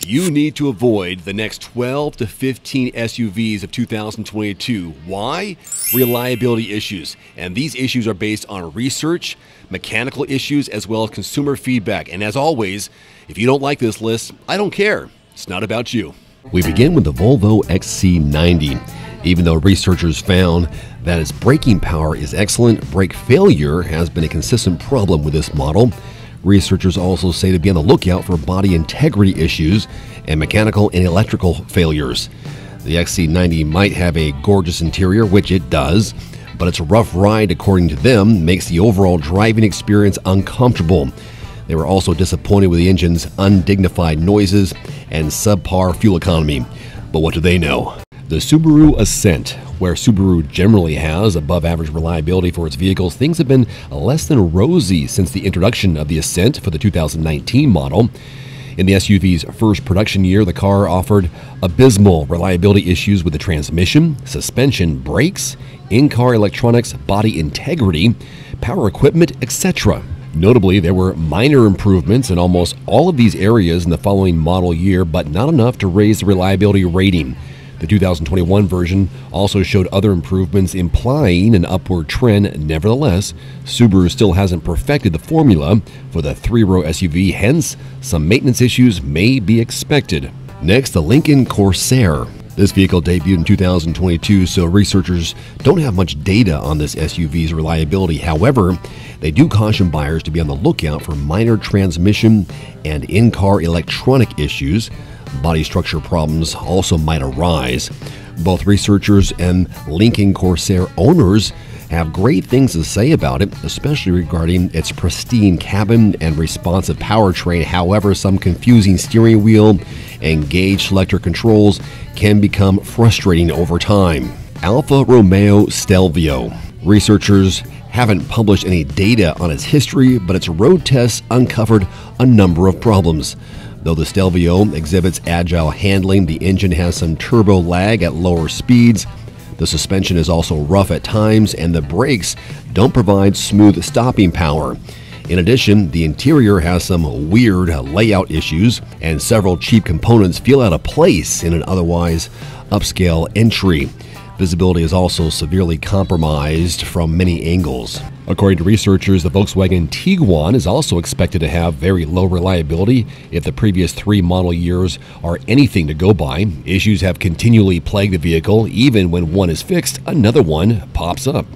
You need to avoid the next 12 to 15 SUVs of 2022. Why? Reliability issues. And these issues are based on research, mechanical issues, as well as consumer feedback. And as always, if you don't like this list, I don't care. It's not about you. We begin with the Volvo XC90. Even though researchers found that its braking power is excellent, brake failure has been a consistent problem with this model. Researchers also say to be on the lookout for body integrity issues and mechanical and electrical failures. The XC90 might have a gorgeous interior, which it does, but its rough ride, according to them, makes the overall driving experience uncomfortable. They were also disappointed with the engine's undignified noises and subpar fuel economy. But what do they know? The Subaru Ascent. Where Subaru generally has above-average reliability for its vehicles, things have been less than rosy since the introduction of the Ascent for the 2019 model. In the SUV's first production year, the car offered abysmal reliability issues with the transmission, suspension, brakes, in-car electronics, body integrity, power equipment, etc. Notably, there were minor improvements in almost all of these areas in the following model year, but not enough to raise the reliability rating. The 2021 version also showed other improvements, implying an upward trend. Nevertheless, Subaru still hasn't perfected the formula for the three-row SUV, hence some maintenance issues may be expected. Next, the Lincoln Corsair. This vehicle debuted in 2022, so researchers don't have much data on this SUV's reliability. However, they do caution buyers to be on the lookout for minor transmission and in-car electronic issues. Body structure problems also might arise. Both researchers and Lincoln Corsair owners have great things to say about it, especially regarding its pristine cabin and responsive powertrain. However, some confusing steering wheel and gauge selector controls can become frustrating over time. Alfa Romeo Stelvio. Researchers haven't published any data on its history, but its road tests uncovered a number of problems. Though the Stelvio exhibits agile handling, the engine has some turbo lag at lower speeds. The suspension is also rough at times, and the brakes don't provide smooth stopping power. In addition, the interior has some weird layout issues, and several cheap components feel out of place in an otherwise upscale entry. Visibility is also severely compromised from many angles. According to researchers, the Volkswagen Tiguan is also expected to have very low reliability if the previous three model years are anything to go by. Issues have continually plagued the vehicle. Even when one is fixed, another one pops up.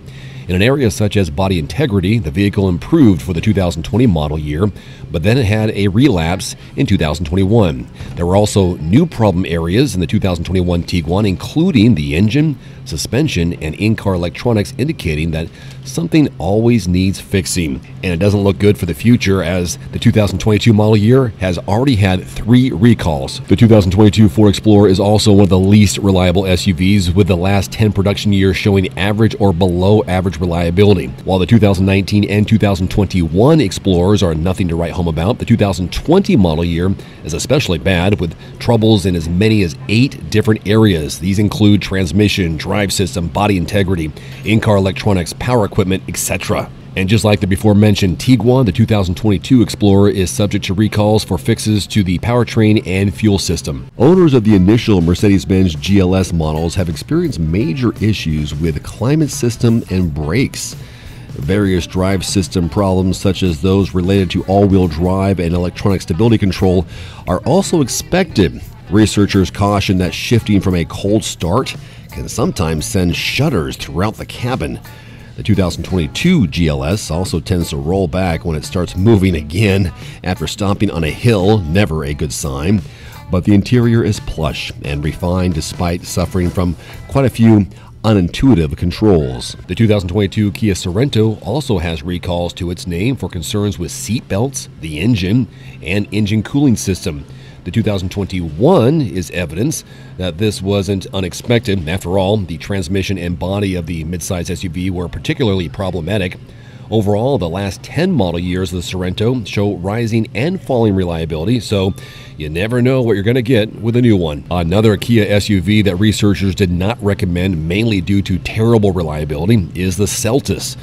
In an area such as body integrity, the vehicle improved for the 2020 model year, but then it had a relapse in 2021. There were also new problem areas in the 2021 Tiguan, including the engine, suspension, and in-car electronics, indicating that something always needs fixing. And it doesn't look good for the future, as the 2022 model year has already had 3 recalls. The 2022 Ford Explorer is also one of the least reliable SUVs, with the last 10 production years showing average or below average reliability. While the 2019 and 2021 Explorers are nothing to write home about, the 2020 model year is especially bad, with troubles in as many as 8 different areas. These include transmission, drive system, body integrity, in-car electronics, power equipment, etc. And just like the before-mentioned Tiguan, the 2022 Explorer is subject to recalls for fixes to the powertrain and fuel system. Owners of the initial Mercedes-Benz GLS models have experienced major issues with climate system and brakes. Various drive system problems, such as those related to all-wheel drive and electronic stability control, are also expected. Researchers caution that shifting from a cold start can sometimes send shudders throughout the cabin. The 2022 GLS also tends to roll back when it starts moving again after stopping on a hill, never a good sign. But the interior is plush and refined despite suffering from quite a few unintuitive controls. The 2022 Kia Sorento also has recalls to its name for concerns with seat belts, the engine, and engine cooling system. The 2021 is evidence that this wasn't unexpected. After all, the transmission and body of the midsize SUV were particularly problematic. Overall, the last 10 model years of the Sorento show rising and falling reliability, so you never know what you're going to get with a new one. Another Kia SUV that researchers did not recommend, mainly due to terrible reliability, is the Seltos.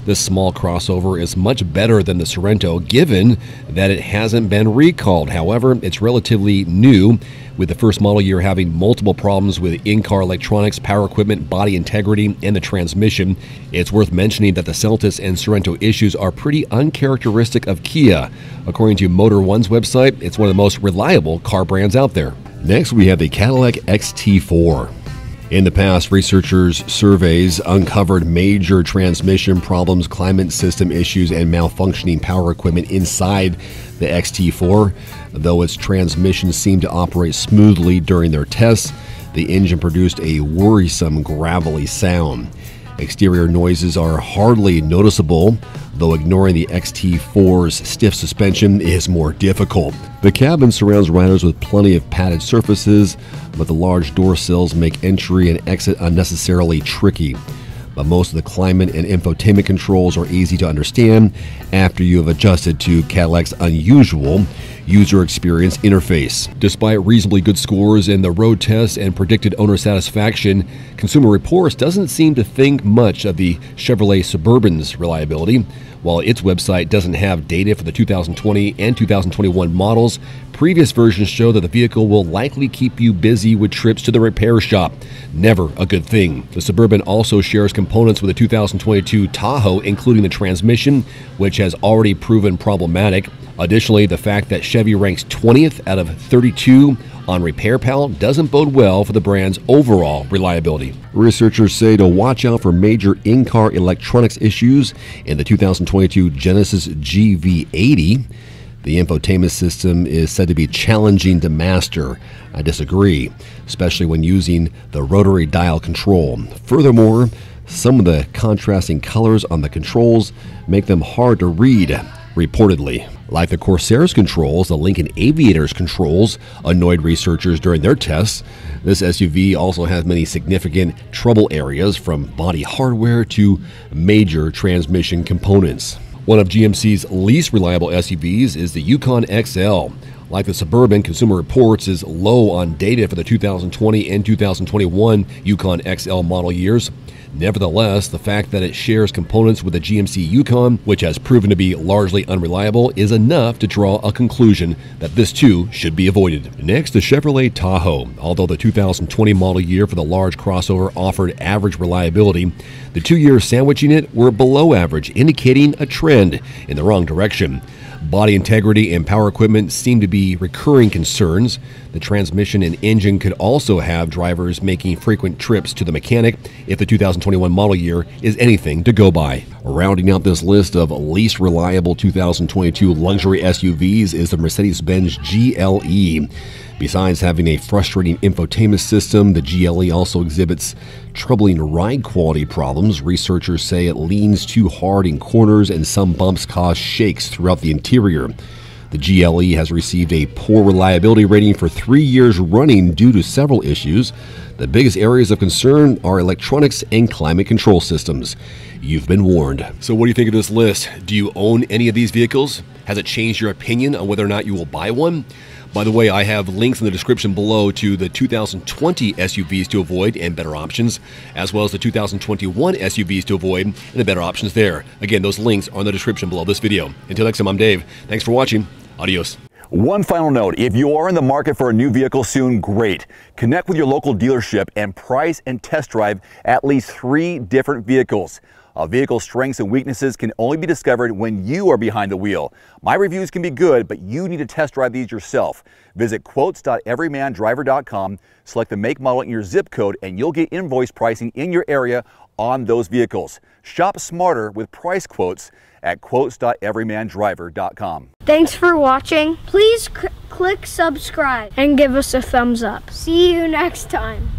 This small crossover is much better than the Sorento, given that it hasn't been recalled. However, it's relatively new, with the first model year having multiple problems with in-car electronics, power equipment, body integrity, and the transmission. It's worth mentioning that the Seltos and Sorento issues are pretty uncharacteristic of Kia. According to Motor One's website, it's one of the most reliable car brands out there. Next, we have the Cadillac XT4. In the past, researchers' surveys uncovered major transmission problems, climate system issues, and malfunctioning power equipment inside the XT4. Though its transmission seemed to operate smoothly during their tests, the engine produced a worrisome gravelly sound. Exterior noises are hardly noticeable, though ignoring the XT4's stiff suspension is more difficult. The cabin surrounds riders with plenty of padded surfaces, but the large door sills make entry and exit unnecessarily tricky. But most of the climate and infotainment controls are easy to understand after you have adjusted to Cadillac's unusual user experience interface. Despite reasonably good scores in the road tests and predicted owner satisfaction, Consumer Reports doesn't seem to think much of the Chevrolet Suburban's reliability. While its website doesn't have data for the 2020 and 2021 models, previous versions show that the vehicle will likely keep you busy with trips to the repair shop. Never a good thing. The Suburban also shares components with the 2022 Tahoe, including the transmission, which has already proven problematic. Additionally, the fact that Chevy ranks 20th out of 32 on RepairPal doesn't bode well for the brand's overall reliability. Researchers say to watch out for major in-car electronics issues in the 2022 Genesis GV80. The infotainment system is said to be challenging to master. I disagree, especially when using the rotary dial control. Furthermore, some of the contrasting colors on the controls make them hard to read, reportedly. Like the Corsair's controls, the Lincoln Aviator's controls annoyed researchers during their tests. This SUV also has many significant trouble areas, from body hardware to major transmission components. One of GMC's least reliable SUVs is the Yukon XL. Like the Suburban, Consumer Reports is low on data for the 2020 and 2021 Yukon XL model years. Nevertheless, the fact that it shares components with the GMC Yukon, which has proven to be largely unreliable, is enough to draw a conclusion that this too should be avoided. Next, the Chevrolet Tahoe. Although the 2020 model year for the large crossover offered average reliability, the 2 years sandwiching it were below average, indicating a trend in the wrong direction. Body integrity and power equipment seem to be recurring concerns. The transmission and engine could also have drivers making frequent trips to the mechanic if the 2021 model year is anything to go by. Rounding out this list of least reliable 2022 luxury SUVs is the Mercedes-Benz GLE. Besides having a frustrating infotainment system, the GLE also exhibits troubling ride quality problems. Researchers say it leans too hard in corners and some bumps cause shakes throughout the interior. The GLE has received a poor reliability rating for 3 years running due to several issues. The biggest areas of concern are electronics and climate control systems. You've been warned. So what do you think of this list? Do you own any of these vehicles? Has it changed your opinion on whether or not you will buy one? By the way, I have links in the description below to the 2020 SUVs to avoid and better options, as well as the 2021 SUVs to avoid and the better options there. Again, those links are in the description below this video. Until next time, I'm Dave. Thanks for watching. Adios. One final note, if you are in the market for a new vehicle soon, great. Connect with your local dealership and price and test drive at least 3 different vehicles. A vehicle's strengths and weaknesses can only be discovered when you are behind the wheel. My reviews can be good, but you need to test drive these yourself. Visit quotes.everymandriver.com, select the make, model, and your zip code, and you'll get invoice pricing in your area on those vehicles. Shop smarter with price quotes at quotes.everymandriver.com. Thanks for watching. Please click subscribe and give us a thumbs up. See you next time.